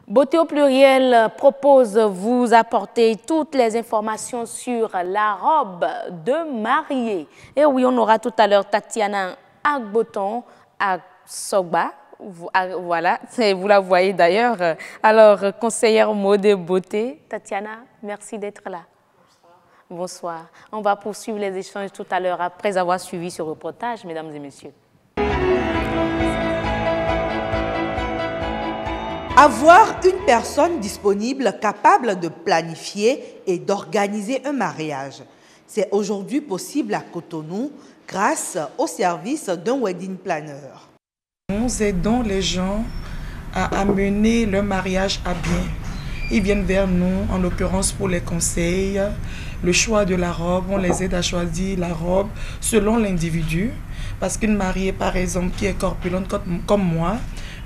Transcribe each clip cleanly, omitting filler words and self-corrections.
Beauté au pluriel propose vous apporter toutes les informations sur la robe de mariée. Et oui, on aura tout à l'heure Tatiana Agboton à Sogba. Voilà, vous la voyez d'ailleurs. Alors, conseillère mode et beauté, Tatiana, merci d'être là. Bonsoir. On va poursuivre les échanges tout à l'heure après avoir suivi ce reportage, mesdames et messieurs. Avoir une personne disponible capable de planifier et d'organiser un mariage. C'est aujourd'hui possible à Cotonou grâce au service d'un wedding planner. Nous aidons les gens à amener leur mariage à bien. Ils viennent vers nous, en l'occurrence pour les conseils, le choix de la robe. On les aide à choisir la robe selon l'individu. Parce qu'une mariée, par exemple, qui est corpulente comme moi,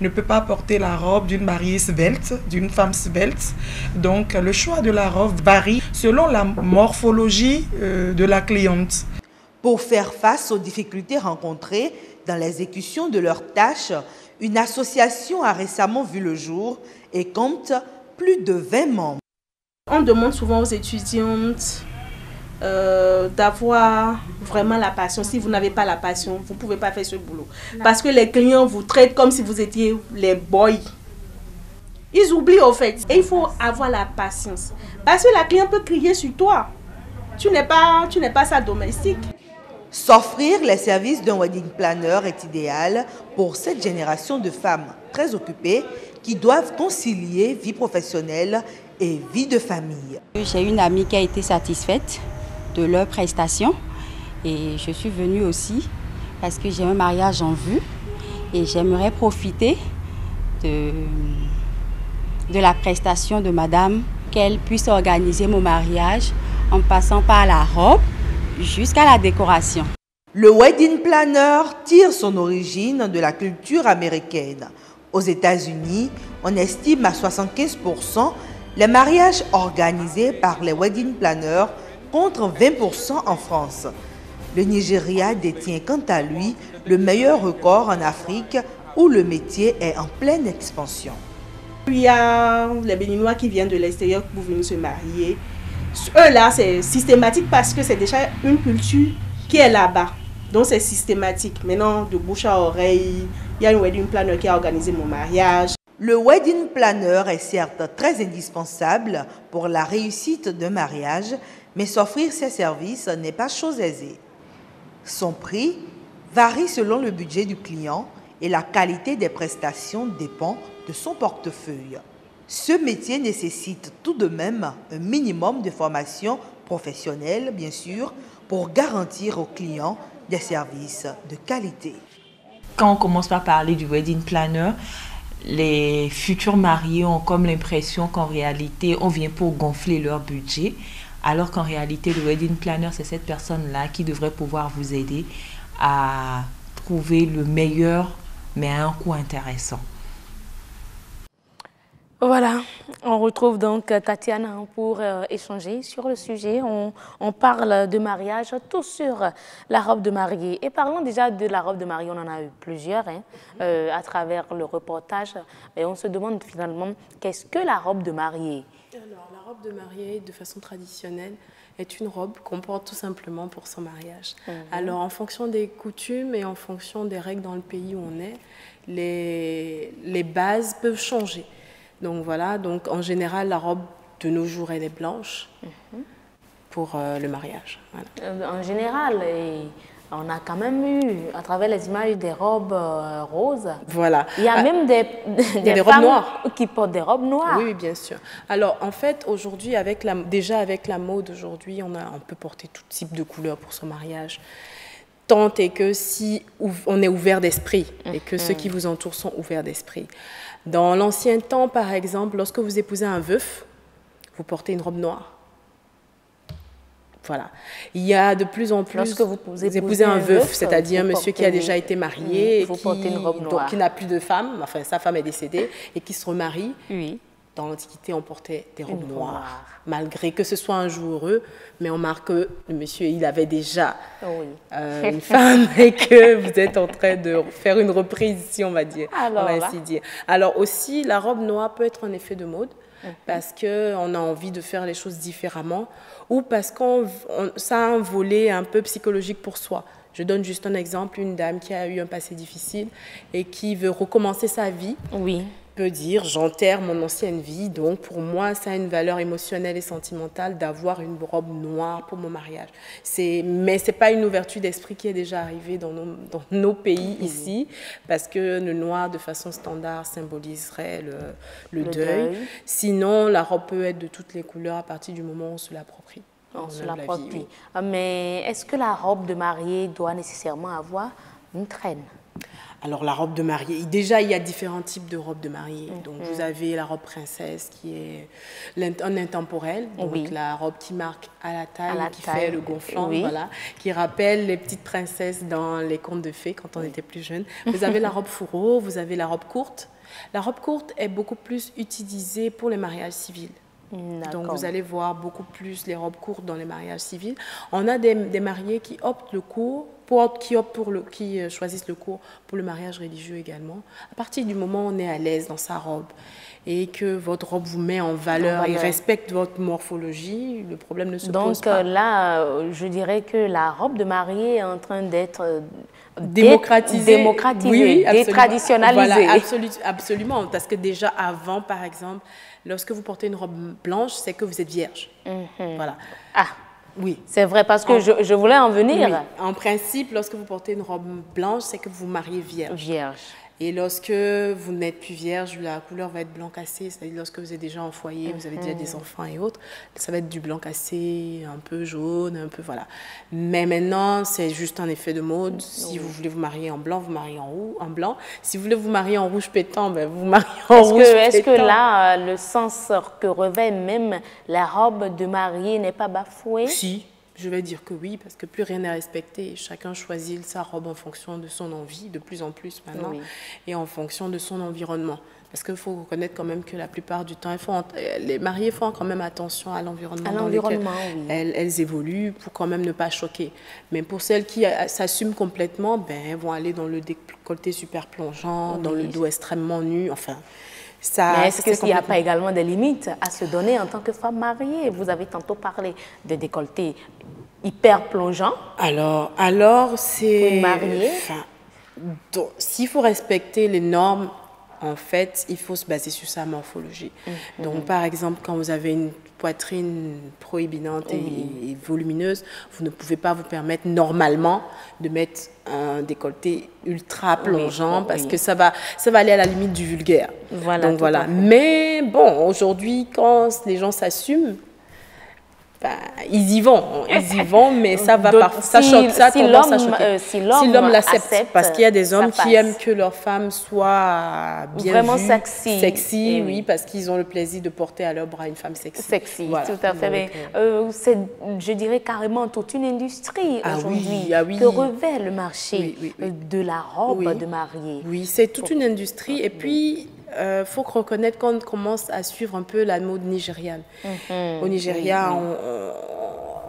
ne peut pas porter la robe d'une mariée svelte, d'une femme svelte. Donc, le choix de la robe varie selon la morphologie de la cliente. Pour faire face aux difficultés rencontrées dans l'exécution de leurs tâches, une association a récemment vu le jour et compte plus de 20 membres. On demande souvent aux étudiantes d'avoir vraiment la passion. Si vous n'avez pas la passion, vous ne pouvez pas faire ce boulot. Parce que les clients vous traitent comme si vous étiez les boys. Ils oublient au fait. Et il faut avoir la patience. Parce que la cliente peut crier sur toi. Tu n'es pas sa domestique. S'offrir les services d'un wedding planner est idéal pour cette génération de femmes très occupées qui doivent concilier vie professionnelle et vie de famille. J'ai une amie qui a été satisfaite de leurs prestations et je suis venue aussi parce que j'ai un mariage en vue et j'aimerais profiter de la prestation de madame, qu'elle puisse organiser mon mariage en passant par la robe jusqu'à la décoration. Le wedding planner tire son origine de la culture américaine. Aux États-Unis, on estime à 75% les mariages organisés par les wedding planners contre 20% en France. Le Nigeria détient quant à lui le meilleur record en Afrique où le métier est en pleine expansion. Il y a les Béninois qui viennent de l'extérieur pour venir se marier. Eux là, c'est systématique parce que c'est déjà une culture qui est là-bas. Donc c'est systématique. Maintenant, de bouche à oreille, il y a une wedding planner qui a organisé mon mariage. Le wedding planner est certes très indispensable pour la réussite d'un mariage, mais s'offrir ses services n'est pas chose aisée. Son prix varie selon le budget du client et la qualité des prestations dépend de son portefeuille. Ce métier nécessite tout de même un minimum de formation professionnelle, bien sûr, pour garantir aux clients des services de qualité. Quand on commence par parler du wedding planner, les futurs mariés ont comme l'impression qu'en réalité, on vient pour gonfler leur budget, alors qu'en réalité, le wedding planner, c'est cette personne-là qui devrait pouvoir vous aider à trouver le meilleur, mais à un coût intéressant. Voilà, on retrouve donc Tatiana pour échanger sur le sujet. On parle de mariage, tout sur la robe de mariée. Et parlons déjà de la robe de mariée, on en a eu plusieurs à travers le reportage. Et on se demande finalement, qu'est-ce que la robe de mariée? Alors, la robe de mariée, de façon traditionnelle, est une robe qu'on porte tout simplement pour son mariage. Alors, en fonction des coutumes et en fonction des règles dans le pays où on est, les bases peuvent changer. Donc voilà, donc en général, la robe de nos jours, elle est blanche pour le mariage. Voilà. En général, on a quand même eu, à travers les images, des robes roses. Voilà. Il y a même des robes femmes noires qui portent des robes noires. Oui, bien sûr. Alors, en fait, aujourd'hui, déjà avec la mode, aujourd'hui, on peut porter tout type de couleurs pour son mariage. Tant est que si on est ouvert d'esprit et que ceux qui vous entourent sont ouverts d'esprit. Dans l'ancien temps, par exemple, lorsque vous épousez un veuf, vous portez une robe noire. Voilà. Il y a de plus en plus... Lorsque vous épousez un veuf, c'est-à-dire un monsieur qui a déjà été marié et portez une robe noire. qui n'a plus de femme, enfin sa femme est décédée et qui se remarie. Oui. dans l'Antiquité, on portait des robes noires, malgré que ce soit un jour heureux, mais on marque que le monsieur, il avait déjà une femme et que vous êtes en train de faire une reprise ici, on va dire. Alors, on va ainsi dire. Alors aussi, la robe noire peut être un effet de mode, parce qu'on a envie de faire les choses différemment, ou parce que ça a un volet un peu psychologique pour soi. Je donne juste un exemple, une dame qui a eu un passé difficile et qui veut recommencer sa vie. Oui. Peut dire j'enterre mon ancienne vie, donc pour moi ça a une valeur émotionnelle et sentimentale d'avoir une robe noire pour mon mariage. Mais c'est pas une ouverture d'esprit qui est déjà arrivée dans nos pays ici, parce que le noir de façon standard symboliserait le deuil. Sinon la robe peut être de toutes les couleurs à partir du moment où on se l'approprie. On se l'approprie. Mais est-ce que la robe de mariée doit nécessairement avoir une traîne? Alors, la robe de mariée, déjà, il y a différents types de robes de mariée. Donc, vous avez la robe princesse qui est un intemporel. Donc, la robe qui marque à la taille, qui fait le gonflant, voilà, qui rappelle les petites princesses dans les contes de fées quand on était plus jeune. Vous avez la robe fourreau, vous avez la robe courte. La robe courte est beaucoup plus utilisée pour les mariages civils. Donc, vous allez voir beaucoup plus les robes courtes dans les mariages civils. On a des mariés qui optent qui choisissent le court pour le mariage religieux également. À partir du moment où on est à l'aise dans sa robe et que votre robe vous met en valeur et respecte votre morphologie, le problème ne se pose pas. Donc là, je dirais que la robe de mariée est en train d'être démocratisée, détraditionnalisée. Voilà, absolument. Parce que déjà avant, par exemple, lorsque vous portez une robe blanche, c'est que vous êtes vierge. Voilà. Ah, oui. C'est vrai, parce que je voulais en venir. Oui. En principe, lorsque vous portez une robe blanche, c'est que vous mariez vierge. Et lorsque vous n'êtes plus vierge, la couleur va être blanc cassé, c'est-à-dire lorsque vous êtes déjà en foyer, vous avez déjà des enfants et autres, ça va être du blanc cassé, un peu jaune, un peu voilà. Mais maintenant, c'est juste un effet de mode. Si vous voulez vous marier en blanc, vous mariez en blanc. Si vous voulez vous marier en rouge pétant, ben vous mariez en rouge pétant. Est-ce que là, le sens que revêt même la robe de mariée n'est pas bafoué? Si. Je vais dire que oui, parce que plus rien n'est respecté. Chacun choisit sa robe en fonction de son envie, de plus en plus maintenant, et en fonction de son environnement. Parce qu'il faut reconnaître quand même que la plupart du temps, les mariés font quand même attention à l'environnement dans lequel elles évoluent pour quand même ne pas choquer. Mais pour celles qui s'assument complètement, elles vont aller dans le décolleté super plongeant, dans le dos extrêmement nu, enfin... Mais est-ce qu'il n'y a pas également des limites à se donner en tant que femme mariée? Vous avez tantôt parlé de décolleté hyper plongeant. Alors c'est... mariée. S'il faut respecter les normes, en fait, il faut se baser sur sa morphologie. Donc, par exemple, quand vous avez une poitrine proéminente et volumineuse, vous ne pouvez pas vous permettre normalement de mettre un décolleté ultra plongeant parce que ça va aller à la limite du vulgaire. Donc voilà. Mais bon, aujourd'hui, quand les gens s'assument, ils y vont, mais ça va pas. Ça choque, ça tendance à choquer. Si l'homme l'accepte, parce qu'il y a des hommes qui aiment que leur femme soit bien vraiment vue, sexy, oui, parce qu'ils ont le plaisir de porter à leur bras une femme sexy. Voilà. Tout à fait. C'est, je dirais carrément toute une industrie aujourd'hui que revêt le marché de la robe de mariée. Oui, c'est toute une industrie. Et puis, faut reconnaître qu'on commence à suivre un peu la mode nigériane. Au Nigeria,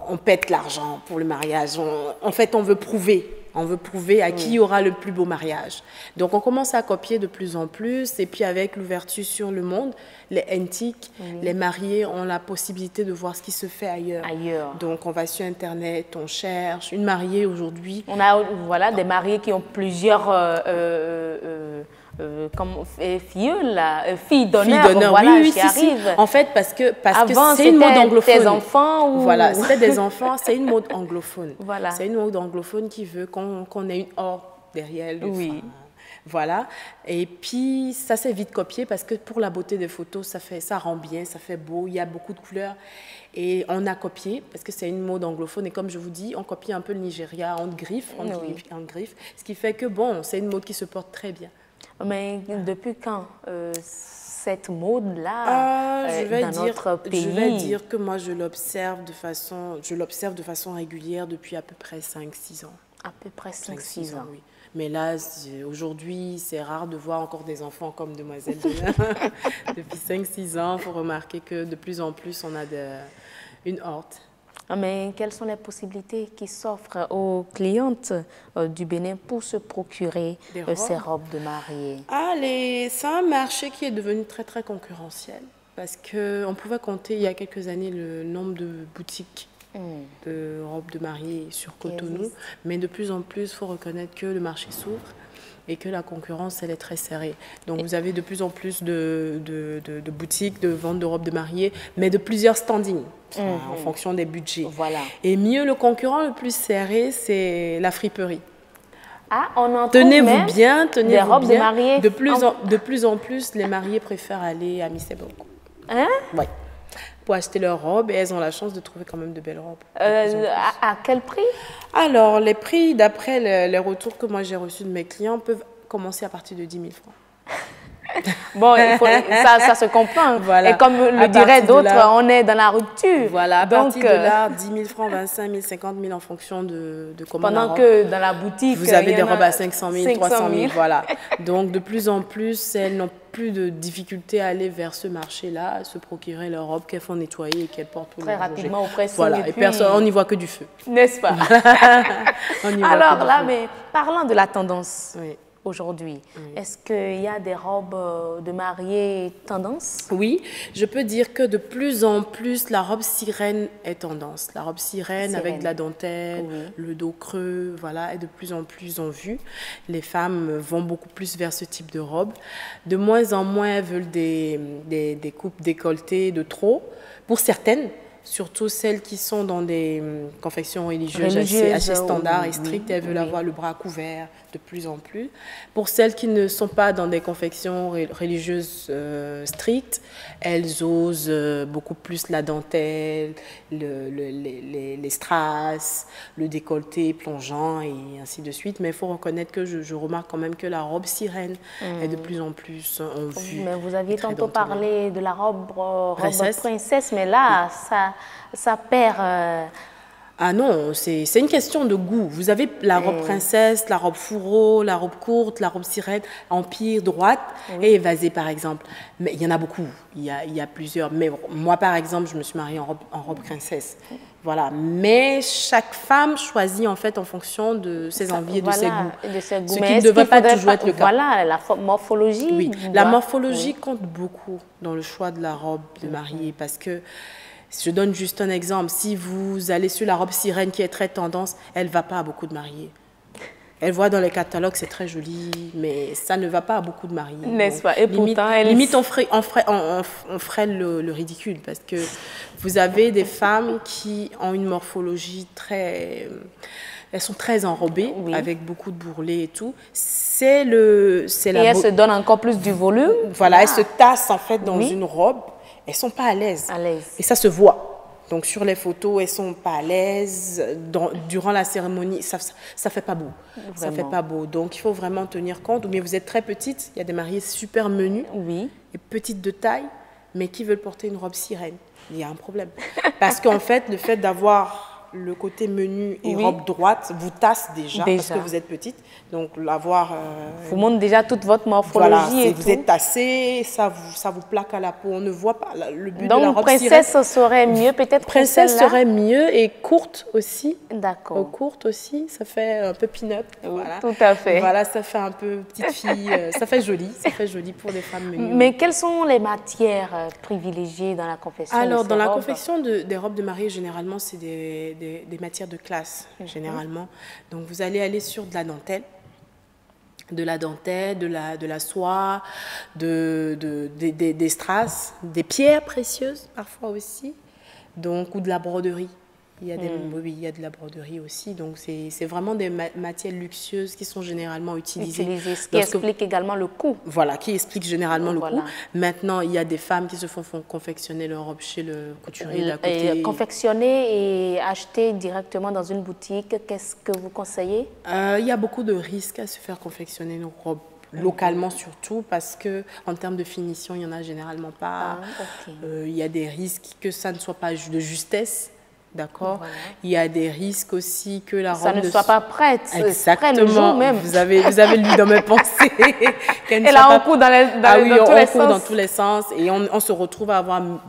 on pète l'argent pour le mariage. En fait, on veut prouver à qui aura le plus beau mariage. Donc, on commence à copier de plus en plus. Et puis, avec l'ouverture sur le monde, les antiques, les mariés ont la possibilité de voir ce qui se fait ailleurs. Donc, on va sur Internet, on cherche. Une mariée aujourd'hui... On a des mariés qui ont plusieurs... filles d'honneur, oui, en fait, parce que c'est une mode anglophone. Des enfants ou... Voilà, c'était des enfants, c'est une mode anglophone. C'est une mode anglophone qui veut qu'on ait une or derrière le Voilà, et puis ça c'est vite copié parce que pour la beauté des photos, ça rend bien, ça fait beau, il y a beaucoup de couleurs. Et on a copié, parce que c'est une mode anglophone, et comme je vous dis, on copie un peu le Nigeria en griffe, ce qui fait que bon, c'est une mode qui se porte très bien. Mais depuis quand cette mode-là dans notre pays? Je vais dire que moi, je l'observe de façon régulière depuis à peu près 5-6 ans. À peu près 5-6 ans. Oui. Mais là, aujourd'hui, c'est rare de voir encore des enfants comme Demoiselle Donna. Depuis 5-6 ans, il faut remarquer que de plus en plus, on a une horde. Mais quelles sont les possibilités qui s'offrent aux clientes du Bénin pour se procurer ces robes de mariée? C'est un marché qui est devenu très, très concurrentiel. Parce qu'on pouvait compter il y a quelques années le nombre de boutiques de robes de mariée sur Cotonou. Mais de plus en plus, il faut reconnaître que le marché s'ouvre et que la concurrence, elle est très serrée. Donc, vous avez de plus en plus de boutiques de vente de robes de mariée, mais de plusieurs standings, en fonction des budgets. Voilà. Et mieux, le concurrent le plus serré, c'est la friperie. Ah, on en tenez-vous bien, des robes de mariée. De plus en plus, les mariés préfèrent aller à Misseboko. Hein? Oui. Pour acheter leurs robes, et elles ont la chance de trouver quand même de belles robes. À quel prix? Alors, les prix, d'après les retours que moi j'ai reçus de mes clients, peuvent commencer à partir de 10 000 francs. Bon, ça se comprend. Voilà. Et comme le diraient d'autres, on est dans la rupture. Voilà, à partir de là, 10 000 francs, 25 000, 50 000 en fonction de comment pendant que dans la boutique, vous avez des robes à 500 000, 300 000. Voilà. Donc, de plus en plus, elles n'ont plus de difficulté à aller vers ce marché-là, à se procurer leurs robes qu'elles font nettoyer et qu'elles portent pour très rapidement au pressing. Voilà, et personne, on n'y voit que du feu. N'est-ce pas? Alors là, mais parlant de la tendance. Oui. Aujourd'hui, est-ce qu'il y a des robes de mariée tendance? Oui, je peux dire que de plus en plus, la robe sirène est tendance. La robe sirène avec de la dentelle, le dos creux, voilà, est de plus en plus en vue. Les femmes vont beaucoup plus vers ce type de robe. De moins en moins, elles veulent des coupes décolletées de trop, pour certaines. Surtout celles qui sont dans des confections religieuses assez standards et strictes, elles veulent avoir le bras couvert de plus en plus. Pour celles qui ne sont pas dans des confections religieuses strictes, elles osent beaucoup plus la dentelle, les strass, le décolleté plongeant et ainsi de suite. Mais il faut reconnaître que je remarque quand même que la robe sirène est de plus en plus en vue. Mais vous aviez tantôt parlé de la robe princesse, mais là, ça perd... Ah non, c'est une question de goût. Vous avez la robe princesse, la robe fourreau, la robe courte, la robe sirène, empire, droite et évasée par exemple. Mais il y en a beaucoup, il y a plusieurs. Mais moi par exemple, je me suis mariée en robe princesse. Voilà, mais chaque femme choisit en fait en fonction de ses envies et de ses goûts. Ce qui ne devrait pas toujours être le cas. Voilà, la morphologie. Oui, la morphologie compte beaucoup dans le choix de la robe de mariée parce que je donne juste un exemple. Si vous allez sur la robe sirène qui est très tendance, elle ne va pas à beaucoup de mariés. Elle voit dans les catalogues, c'est très joli, mais ça ne va pas à beaucoup de mariés. N'est-ce pas? Et pourtant, limite on ferait le ridicule parce que vous avez des femmes qui ont une morphologie très... Elles sont très enrobées, avec beaucoup de bourrelets et tout. Et elles se donnent encore plus du volume. Voilà, elles se tassent en fait dans une robe. Elles ne sont pas à l'aise. Et ça se voit. Donc, sur les photos, elles ne sont pas à l'aise. Durant la cérémonie, ça ne fait pas beau. Vraiment. Ça ne fait pas beau. Donc, il faut vraiment tenir compte. Ou bien vous êtes très petite. Il y a des mariées super menues et petites de taille, mais qui veulent porter une robe sirène. Il y a un problème. Parce qu'en fait, le fait d'avoir le côté menu et robe droite vous tasse déjà parce que vous êtes petite. Donc, l'avoir... vous montre déjà toute votre morphologie. Voilà, et vous êtes tassé, ça vous plaque à la peau. On ne voit pas le but donc, de la robe princesse sirène. serait mieux peut-être. Princesse serait mieux et courte aussi. D'accord. Courte aussi, ça fait un peu pin-up. Voilà. Tout à fait. Voilà, ça fait un peu petite fille. Ça fait joli pour les femmes menues. Mais quelles sont les matières privilégiées dans la confection? Alors, dans la confection des robes de mariée, généralement, c'est des matières de classe, généralement. Donc, vous allez aller sur de la dentelle, de la soie, des strass, des pierres précieuses parfois aussi, donc, ou de la broderie. Il y a il y a de la broderie aussi, donc c'est vraiment des matières luxueuses qui sont généralement utilisées. Ce qui explique également le coût. Voilà, qui explique généralement le coût. Maintenant, il y a des femmes qui se font confectionner leur robe chez le couturier d'à côté. Et confectionner et acheter directement dans une boutique, qu'est-ce que vous conseillez? Il y a beaucoup de risques à se faire confectionner nos robes. Localement surtout, parce que en termes de finition, il n'y en a généralement pas. Il y a des risques que ça ne soit pas de justesse. D'accord. Voilà. Il y a des risques aussi que la robe Ça ne soit pas prête. Exactement. Près le jour même. Vous avez lu dans mes pensées. Elle a un coup dans tous les sens. Et on se retrouve à avoir un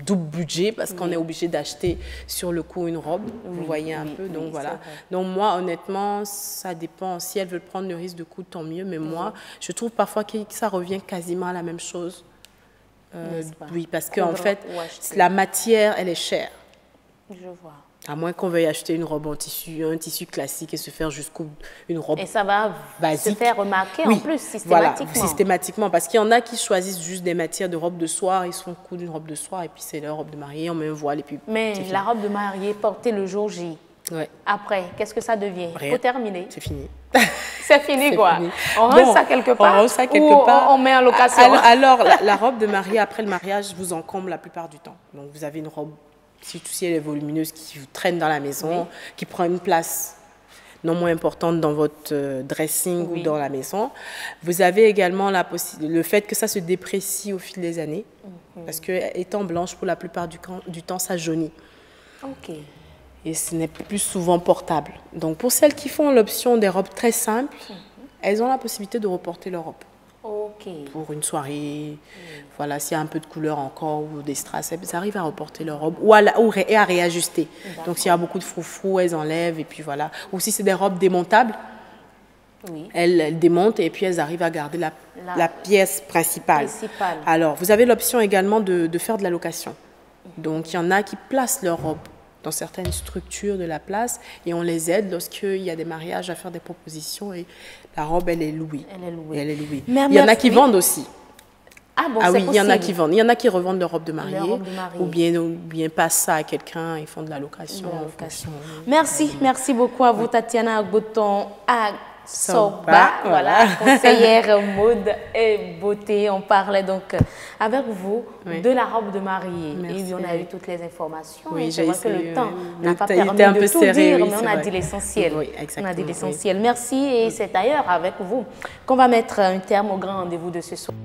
double budget parce qu'on est obligé d'acheter sur le coup une robe. Vous voyez un peu. Donc voilà. Donc moi, honnêtement, ça dépend. Si elles veulent prendre le risque de coût, tant mieux. Mais moi, je trouve parfois que ça revient quasiment à la même chose. Oui, parce qu'en fait, la matière, elle est chère. Je vois. À moins qu'on veuille acheter une robe en tissu, un tissu classique et se faire jusqu'au une robe. Et ça va basique. Se faire remarquer en plus systématiquement. Voilà, systématiquement. Parce qu'il y en a qui choisissent juste des matières de robe de soir, ils se font coudre une robe de soir et puis c'est leur robe de mariée, on met un voile et puis. Mais la robe de mariée portée le jour J. Ouais. Après, qu'est-ce que ça devient? Rien. Faut terminer. C'est fini. C'est fini quoi. Fini. On range ça quelque part. On range ça quelque part. On met en location. Alors la robe de mariée après le mariage vous encombre la plupart du temps. Donc vous avez une robe, surtout si elle est volumineuse, qui vous traîne dans la maison, qui prend une place non moins importante dans votre dressing ou dans la maison. Vous avez également le fait que ça se déprécie au fil des années, parce que étant blanche, pour la plupart du temps, ça jaunit. Ok. Et ce n'est plus souvent portable. Donc pour celles qui font l'option des robes très simples, elles ont la possibilité de reporter leur robe. Ok. Pour une soirée, voilà, s'il y a un peu de couleur encore ou des strass, elles arrivent à reporter leur robe ou à réajuster. Donc s'il y a beaucoup de froufrou, elles enlèvent et puis voilà. Ou si c'est des robes démontables, elles démontent et puis elles arrivent à garder la pièce principale. Alors, vous avez l'option également de faire de la location. Donc il y en a qui placent leur robe dans certaines structures de la place et on les aide lorsqu'il y a des mariages à faire des propositions et la robe, elle est louée. Elle est louée. Il y en a qui vendent aussi. Ah bon, oui, possible. Il y en a qui vendent. Il y en a qui revendent leur robe de mariée ou bien passent ça à quelqu'un et font de la location. Merci beaucoup à vous, Tatiana Agboton Soba, voilà, conseillère mode et beauté. On parlait donc avec vous de la robe de mariée. Et on a eu toutes les informations. Oui, c'est vrai que le temps n'a pas permis de tout dire, mais on a dit l'essentiel. On a dit l'essentiel. Merci et c'est d'ailleurs avec vous qu'on va mettre un terme au grand rendez-vous de ce soir.